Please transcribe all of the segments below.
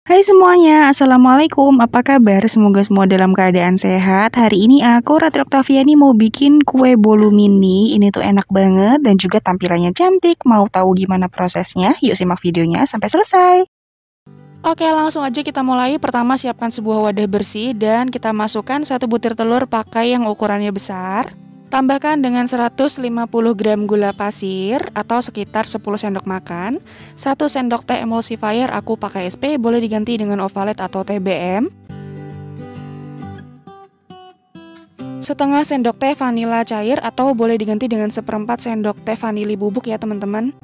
Hai semuanya, Assalamualaikum, apa kabar? Semoga semua dalam keadaan sehat. Hari ini aku, Ratri Oktaviani, mau bikin kue bolu mini. Ini tuh enak banget dan juga tampilannya cantik. Mau tahu gimana prosesnya? Yuk simak videonya sampai selesai. Oke, langsung aja kita mulai. Pertama, siapkan sebuah wadah bersih dan kita masukkan 1 butir telur pakai yang ukurannya besar. Tambahkan dengan 150 gram gula pasir atau sekitar 10 sendok makan, 1 sendok teh emulsifier, aku pakai SP, boleh diganti dengan Ovalet atau TBM. Setengah sendok teh vanila cair atau boleh diganti dengan 1/4 sendok teh vanili bubuk ya teman-teman.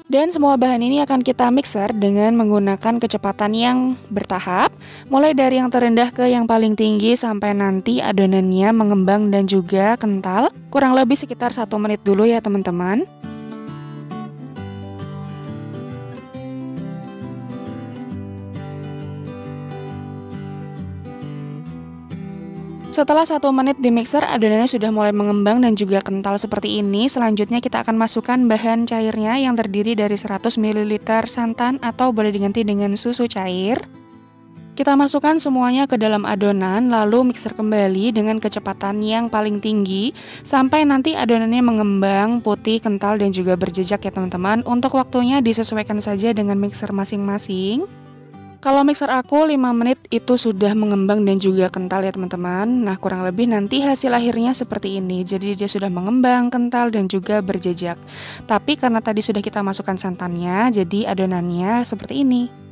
Dan semua bahan ini akan kita mixer dengan menggunakan kecepatan yang bertahap, mulai dari yang terendah ke yang paling tinggi sampai nanti adonannya mengembang dan juga kental, kurang lebih sekitar 1 menit dulu ya teman-teman. Setelah 1 menit di mixer, adonannya sudah mulai mengembang dan juga kental seperti ini. Selanjutnya kita akan masukkan bahan cairnya yang terdiri dari 100 ml santan atau boleh diganti dengan susu cair. Kita masukkan semuanya ke dalam adonan, lalu mixer kembali dengan kecepatan yang paling tinggi sampai nanti adonannya mengembang, putih, kental, dan juga berjejak ya teman-teman. Untuk waktunya disesuaikan saja dengan mixer masing-masing. Kalau mixer aku 5 menit itu sudah mengembang dan juga kental ya teman-teman. Nah, kurang lebih nanti hasil akhirnya seperti ini. Jadi dia sudah mengembang, kental, dan juga berjejak. Tapi karena tadi sudah kita masukkan santannya, jadi adonannya seperti ini.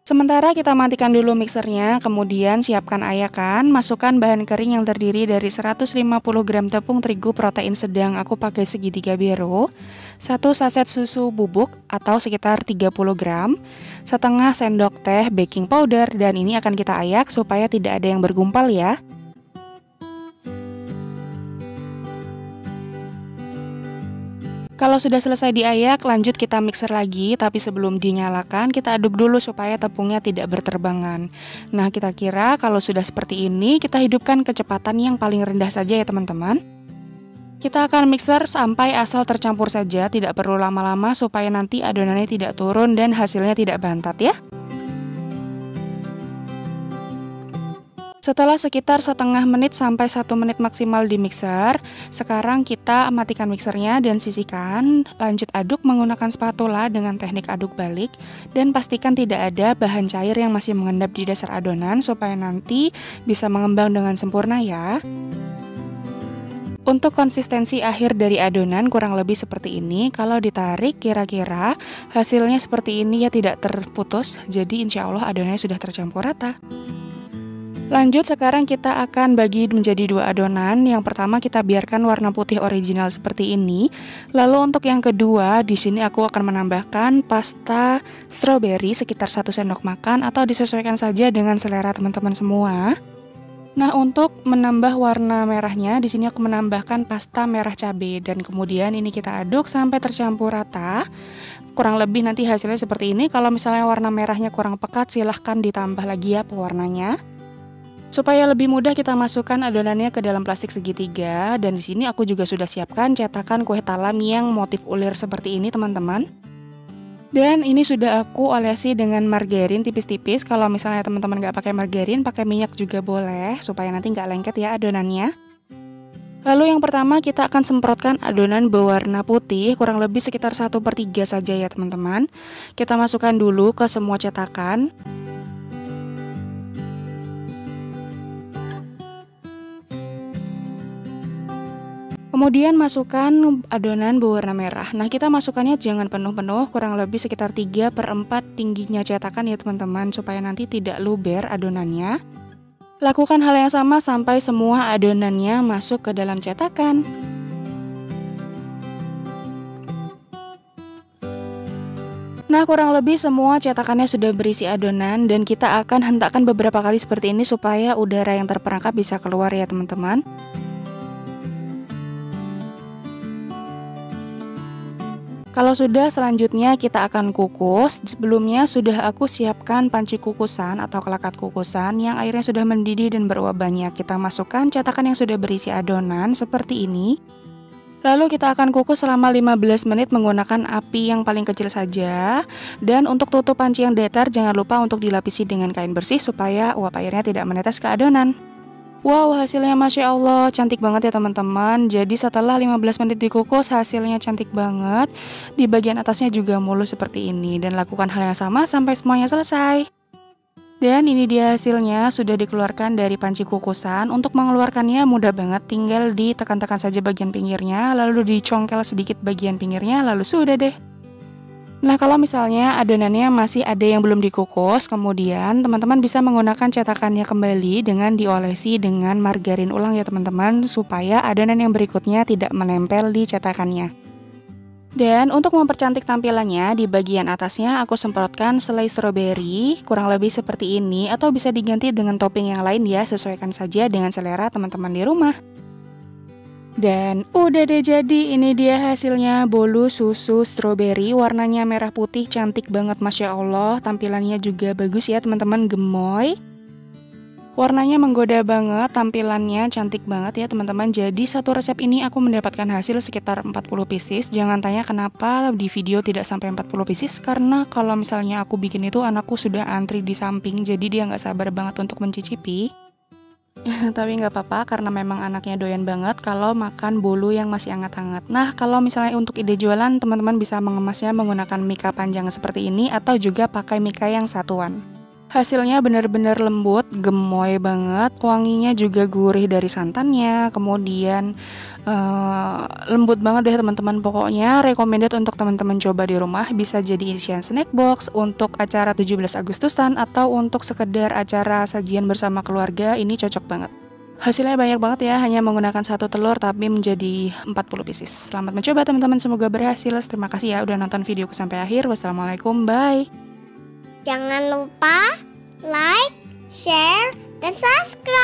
Sementara kita matikan dulu mixernya, kemudian siapkan ayakan, masukkan bahan kering yang terdiri dari 150 gram tepung terigu protein sedang, aku pakai segitiga biru, 1 saset susu bubuk atau sekitar 30 gram, setengah sendok teh baking powder, dan ini akan kita ayak supaya tidak ada yang bergumpal ya. Kalau sudah selesai diayak, lanjut kita mixer lagi, tapi sebelum dinyalakan, kita aduk dulu supaya tepungnya tidak berterbangan. Nah, kita kira kalau sudah seperti ini, kita hidupkan kecepatan yang paling rendah saja ya teman-teman. Kita akan mixer sampai asal tercampur saja, tidak perlu lama-lama supaya nanti adonannya tidak turun dan hasilnya tidak bantat ya. Setelah sekitar setengah menit sampai 1 menit maksimal di mixer, sekarang kita matikan mixernya dan sisihkan. Lanjut aduk menggunakan spatula dengan teknik aduk balik dan pastikan tidak ada bahan cair yang masih mengendap di dasar adonan supaya nanti bisa mengembang dengan sempurna ya. Untuk konsistensi akhir dari adonan kurang lebih seperti ini. Kalau ditarik kira-kira hasilnya seperti ini ya, tidak terputus. Jadi insya Allah adonannya sudah tercampur rata. Lanjut, sekarang kita akan bagi menjadi 2 adonan. Yang pertama kita biarkan warna putih original seperti ini. Lalu untuk yang kedua, di sini aku akan menambahkan pasta strawberry sekitar 1 sendok makan atau disesuaikan saja dengan selera teman-teman semua. Nah, untuk menambah warna merahnya, di sini aku menambahkan pasta merah cabai dan kemudian ini kita aduk sampai tercampur rata. Kurang lebih nanti hasilnya seperti ini. Kalau misalnya warna merahnya kurang pekat, silahkan ditambah lagi ya pewarnanya. Supaya lebih mudah kita masukkan adonannya ke dalam plastik segitiga, dan di sini aku juga sudah siapkan cetakan kue talam yang motif ulir seperti ini teman-teman. Dan ini sudah aku olesi dengan margarin tipis-tipis. Kalau misalnya teman-teman nggak pakai margarin, pakai minyak juga boleh supaya nanti nggak lengket ya adonannya. Lalu yang pertama kita akan semprotkan adonan berwarna putih, kurang lebih sekitar 1/3 saja ya teman-teman. Kita masukkan dulu ke semua cetakan. Kemudian masukkan adonan berwarna merah. Nah, kita masukkannya jangan penuh-penuh, kurang lebih sekitar 3/4 tingginya cetakan ya teman-teman, supaya nanti tidak luber adonannya. Lakukan hal yang sama sampai semua adonannya masuk ke dalam cetakan. Nah, kurang lebih semua cetakannya sudah berisi adonan dan kita akan hentakkan beberapa kali seperti ini supaya udara yang terperangkap bisa keluar ya teman-teman. Kalau sudah, selanjutnya kita akan kukus. Sebelumnya sudah aku siapkan panci kukusan atau kelakat kukusan yang airnya sudah mendidih dan beruap banyak. Kita masukkan cetakan yang sudah berisi adonan seperti ini. Lalu kita akan kukus selama 15 menit menggunakan api yang paling kecil saja. Dan untuk tutup panci yang datar jangan lupa untuk dilapisi dengan kain bersih supaya uap airnya tidak menetes ke adonan. Wow, hasilnya Masya Allah cantik banget ya teman-teman. Jadi setelah 15 menit dikukus hasilnya cantik banget. Di bagian atasnya juga mulus seperti ini. Dan lakukan hal yang sama sampai semuanya selesai. Dan ini dia hasilnya, sudah dikeluarkan dari panci kukusan. Untuk mengeluarkannya mudah banget, tinggal ditekan-tekan saja bagian pinggirnya, lalu dicongkel sedikit bagian pinggirnya, lalu sudah deh. Nah, kalau misalnya adonannya masih ada yang belum dikukus, kemudian teman-teman bisa menggunakan cetakannya kembali dengan diolesi dengan margarin ulang ya teman-teman, supaya adonan yang berikutnya tidak menempel di cetakannya. Dan untuk mempercantik tampilannya, di bagian atasnya aku semprotkan selai stroberi, kurang lebih seperti ini, atau bisa diganti dengan topping yang lain ya, sesuaikan saja dengan selera teman-teman di rumah. Dan udah deh jadi, ini dia hasilnya bolu susu stroberi, warnanya merah putih, cantik banget Masya Allah, tampilannya juga bagus ya teman-teman, gemoy. Warnanya menggoda banget, tampilannya cantik banget ya teman-teman. Jadi satu resep ini aku mendapatkan hasil sekitar 40 pieces. Jangan tanya kenapa di video tidak sampai 40 pieces, karena kalau misalnya aku bikin itu anakku sudah antri di samping, jadi dia nggak sabar banget untuk mencicipi. Tapi nggak apa-apa karena memang anaknya doyan banget kalau makan bolu yang masih hangat-hangat. Nah, kalau misalnya untuk ide jualan, teman-teman bisa mengemasnya menggunakan mika panjang seperti ini atau juga pakai mika yang satuan. Hasilnya benar-benar lembut, gemoy banget, wanginya juga gurih dari santannya, kemudian lembut banget deh teman-teman. Pokoknya recommended untuk teman-teman coba di rumah, bisa jadi isian snack box untuk acara 17 Agustusan atau untuk sekedar acara sajian bersama keluarga, ini cocok banget. Hasilnya banyak banget ya, hanya menggunakan satu telur tapi menjadi 40 pieces. Selamat mencoba teman-teman, semoga berhasil. Terima kasih ya udah nonton videoku sampai akhir. Wassalamualaikum, bye. Jangan lupa like, share, dan subscribe.